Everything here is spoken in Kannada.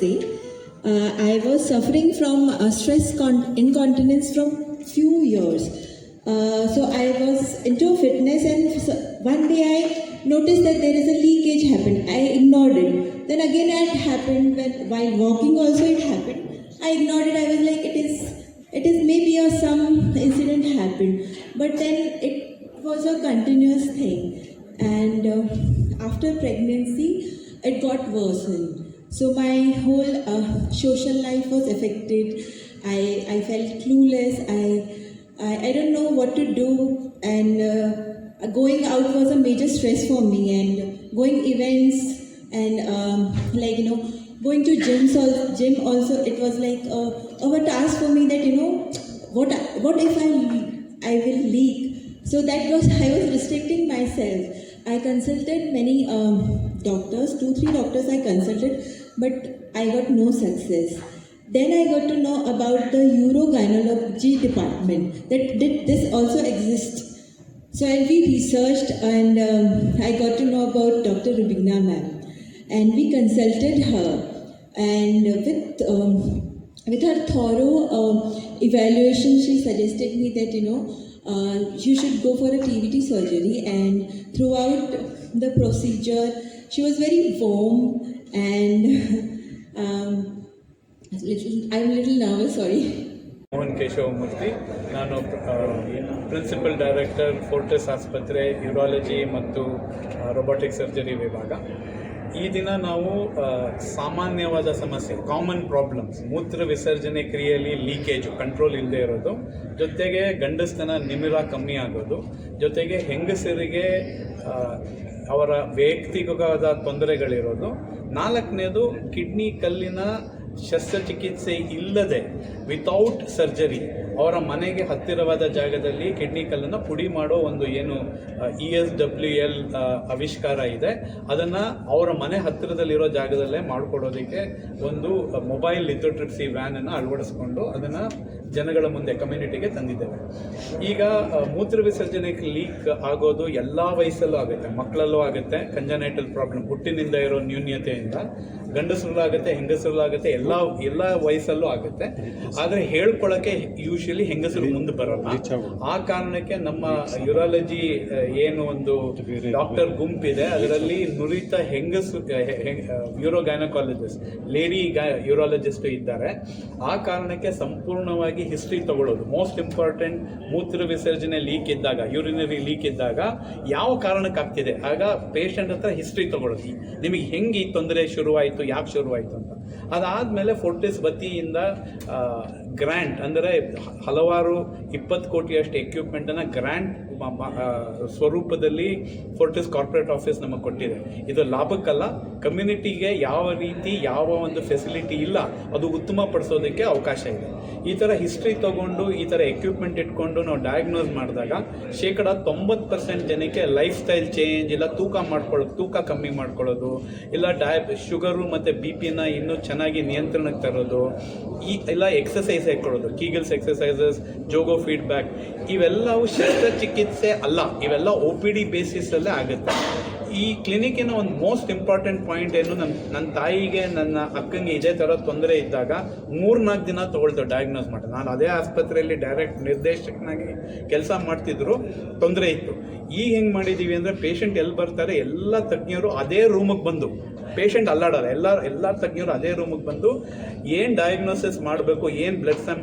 Namaste. I was suffering from stress incontinence from few years. So I was into fitness, and one day I noticed that there is a leakage happened. I ignored it. Then again it happened while walking also it happened. I ignored it. I was like, it is maybe some incident happened. But then it was a continuous thing. And after pregnancy, it got worsened. So my whole social life was affected. I felt clueless. I don't know what to do, and going out was a major stress for me. And going events and going to gym also, it was like a task for me that what if I will leak. So that was I was restricting myself. I consulted many doctors, 2-3 doctors I consulted, but I got no success. Then I got to know about the urogynecology department, that this also exists. So we researched, and I got to know about Dr. Rubina ma'am, and we consulted her, and with her thorough evaluation, she suggested me that you should go for a TVT surgery. And throughout the procedure, she was very warm, and I'm a little nervous, sorry. Mohan Keshavamurthy, ನಾನು ಪ್ರಿನ್ಸಿಪಲ್ ಡೈರೆಕ್ಟರ್ ಫೋರ್ಟಿಸ್ ಆಸ್ಪತ್ರೆ ಯೂರಾಲಜಿ ಮತ್ತು ರೊಬೊಟಿಕ್ ಸರ್ಜರಿ ವಿಭಾಗ. ಈ ದಿನ ನಾವು ಸಾಮಾನ್ಯವಾದ ಸಮಸ್ಯೆ, ಕಾಮನ್ ಪ್ರಾಬ್ಲಮ್ಸ್, ಮೂತ್ರ ವಿಸರ್ಜನೆ ಕ್ರಿಯೆಯಲ್ಲಿ ಲೀಕೇಜು, ಕಂಟ್ರೋಲ್ ಇಲ್ಲದೆ ಇರೋದು, ಜೊತೆಗೆ ಗಂಡಸ್ತನ ನಿಮಿರ ಕಮ್ಮಿ ಆಗೋದು, ಜೊತೆಗೆ ಹೆಂಗಸರಿಗೆ ಅವರ ವೈಯಕ್ತಿಕವಾದ ತೊಂದರೆಗಳಿರೋದು, 4ನೇದು ಕಿಡ್ನಿ ಕಲ್ಲಿನ ಶಸ್ತ್ರಚಿಕಿತ್ಸೆ ಇಲ್ಲದೆ ವಿತೌಟ್ ಸರ್ಜರಿ ಅವರ ಮನೆಗೆ ಹತ್ತಿರವಾದ ಜಾಗದಲ್ಲಿ ಕಿಡ್ನಿ ಕಲ್ಲನ್ನು ಪುಡಿ ಮಾಡೋ ಒಂದು ಏನು ESWL ಆವಿಷ್ಕಾರ ಇದೆ, ಅದನ್ನು ಅವರ ಮನೆ ಹತ್ತಿರದಲ್ಲಿರೋ ಜಾಗದಲ್ಲೇ ಮಾಡಿಕೊಡೋದಕ್ಕೆ ಒಂದು ಮೊಬೈಲ್ ಲಿಥೋಟ್ರಿಪ್ಸಿ ವ್ಯಾನನ್ನು ಅಳವಡಿಸ್ಕೊಂಡು ಅದನ್ನು ಜನಗಳ ಮುಂದೆ ಕಮ್ಯುನಿಟಿಗೆ ತಂದಿದ್ದೇವೆ. ಈಗ ಮೂತ್ರ ವಿಸರ್ಜನೆ ಲೀಕ್ ಆಗೋದು ಎಲ್ಲ ವಯಸ್ಸಲ್ಲೂ ಆಗುತ್ತೆ, ಮಕ್ಕಳಲ್ಲೂ ಆಗುತ್ತೆ, ಕಂಜನೈಟಲ್ ಪ್ರಾಬ್ಲಮ್ ಹುಟ್ಟಿನಿಂದ ಇರೋ ನ್ಯೂನ್ಯತೆಯಿಂದ, ಗಂಡಸರಲ್ಲೂ ಆಗುತ್ತೆ, ಹೆಂಗಸರಲ್ಲೂ ಆಗುತ್ತೆ, ಎಲ್ಲ ವಯಸ್ಸಲ್ಲೂ ಆಗುತ್ತೆ. ಆದರೆ ಹೇಳ್ಕೊಳ್ಳೋಕ್ಕೆ ಯೂಶಲಿ ಹೆಂಗಸರು ಮುಂದೆ ಬರೋಲ್ಲ. ಆ ಕಾರಣಕ್ಕೆ ನಮ್ಮ ಯೂರಾಲಜಿ ಏನು ಒಂದು ಡಾಕ್ಟರ್ ಗುಂಪಿದೆ, ಅದರಲ್ಲಿ ನುರಿತ ಯೂರೋಗೈನಕಾಲಜಿಸ್ಟ್, ಲೇಡಿ ಯೂರಾಲಜಿಸ್ಟ್ ಇದ್ದಾರೆ. ಆ ಕಾರಣಕ್ಕೆ ಸಂಪೂರ್ಣವಾಗಿ ಹಿಸ್ಟ್ರಿ ತಗೊಳ್ಳೋದು ಮೋಸ್ಟ್ ಇಂಪಾರ್ಟೆಂಟ್. ಮೂತ್ರ ವಿಸರ್ಜನೆ ಲೀಕ್ ಇದ್ದಾಗ, ಯೂರಿನರಿ ಲೀಕ್ ಇದ್ದಾಗ ಯಾವ ಕಾರಣಕ್ಕಾಗ್ತಿದೆ, ಆಗ ಪೇಷಂಟ್ ಹತ್ರ ಹಿಸ್ಟ್ರಿ ತಗೊಳ್ಳೋದು, ನಿಮಗೆ ಹೆಂಗೆ ಈ ತೊಂದರೆ ಶುರುವಾಯಿತು, ಯಾಕೆ ಶುರುವಾಯಿತು ಅಂತ. ಅದಾದಮೇಲೆ ಫೋರ್ಟಿಸ್ ವತಿಯಿಂದ ಗ್ರ್ಯಾಂಟ್, ಅಂದರೆ ಹಲವಾರು 20 ಕೋಟಿಯಷ್ಟು ಎಕ್ವಿಪ್ಮೆಂಟನ್ನು ಗ್ರ್ಯಾಂಟ್ ಸ್ವರೂಪದಲ್ಲಿ ಫೋರ್ಟಿಸ್ ಕಾರ್ಪೊರೇಟ್ ಆಫೀಸ್ ನಮಗೆ ಕೊಟ್ಟಿದೆ. ಇದು ಲಾಭಕ್ಕಲ್ಲ, ಕಮ್ಯುನಿಟಿಗೆ ಯಾವ ರೀತಿ ಯಾವ ಒಂದು ಫೆಸಿಲಿಟಿ ಇಲ್ಲ ಅದು ಉತ್ತಮಪಡಿಸೋದಕ್ಕೆ ಅವಕಾಶ ಇದೆ. ಈ ಥರ ಹಿಸ್ಟ್ರಿ ತೊಗೊಂಡು ಈ ಥರ ಎಕ್ವಿಪ್ಮೆಂಟ್ ಇಟ್ಕೊಂಡು ನಾವು ಡಯಾಗ್ನೋಸ್ ಮಾಡಿದಾಗ 90% ಜನಕ್ಕೆ ಲೈಫ್ ಸ್ಟೈಲ್ ಚೇಂಜ್, ಇಲ್ಲ ತೂಕ ಕಮ್ಮಿ ಮಾಡ್ಕೊಳ್ಳೋದು, ಇಲ್ಲ ಶುಗರು ಮತ್ತು BP-ನ ಇನ್ನೂ ಚೆನ್ನಾಗಿ ನಿಯಂತ್ರಣಕ್ಕೆ ತರೋದು, ಇಲ್ಲ ಎಕ್ಸಸೈಸ್ ಹಾಕೊಳ್ಳೋದು, ಕೀಗಲ್ಸ್ ಎಕ್ಸಸೈಸಸ್, ಜೋಗೋ ಫೀಡ್ಬ್ಯಾಕ್, ಇವೆಲ್ಲವೂ ಶಸ್ತ್ರಚಿಕಿತ್ಸೆ ಅಲ್ಲ, ಇವೆಲ್ಲ OPD ಬೇಸಿಸಲ್ಲೇ ಆಗುತ್ತೆ. ಈ ಕ್ಲಿನಿಕ್ಕಿನ ಒಂದು ಮೋಸ್ಟ್ ಇಂಪಾರ್ಟೆಂಟ್ ಪಾಯಿಂಟ್ ಏನು, ನನ್ನ ತಾಯಿಗೆ ನನ್ನ ಅಕ್ಕಂಗೆ ಇದೇ ಥರ ತೊಂದರೆ ಇದ್ದಾಗ 3-4 ದಿನ ತೊಗೊಳ್ತು ಡಯಾಗ್ನೋಸ್ ಮಾಡಿ. ನಾನು ಅದೇ ಆಸ್ಪತ್ರೆಯಲ್ಲಿ ಡೈರೆಕ್ಟ್ ನಿರ್ದೇಶಕನಾಗಿ ಕೆಲಸ ಮಾಡ್ತಿದ್ರು, ತೊಂದರೆ ಇತ್ತು. ಈಗ ಹೆಂಗೆ ಮಾಡಿದ್ದೀವಿ ಅಂದರೆ, ಪೇಷಂಟ್ ಎಲ್ಲಿ ಬರ್ತಾರೆ ಎಲ್ಲ ತಜ್ಞರು ಅದೇ ರೂಮಿಗೆ ಬಂದು, ಪೇಷಂಟ್ ಅಲ್ಲಾಡಲ್ಲ, ಎಲ್ಲ ತಜ್ಞರು ಅದೇ ರೂಮಿಗೆ ಬಂದು ಏನು ಡಯಾಗ್ನೋಸಿಸ್ ಮಾಡಬೇಕು, ಏನು ಬ್ಲಡ್ ಸ್ಯಾಂಪಲ್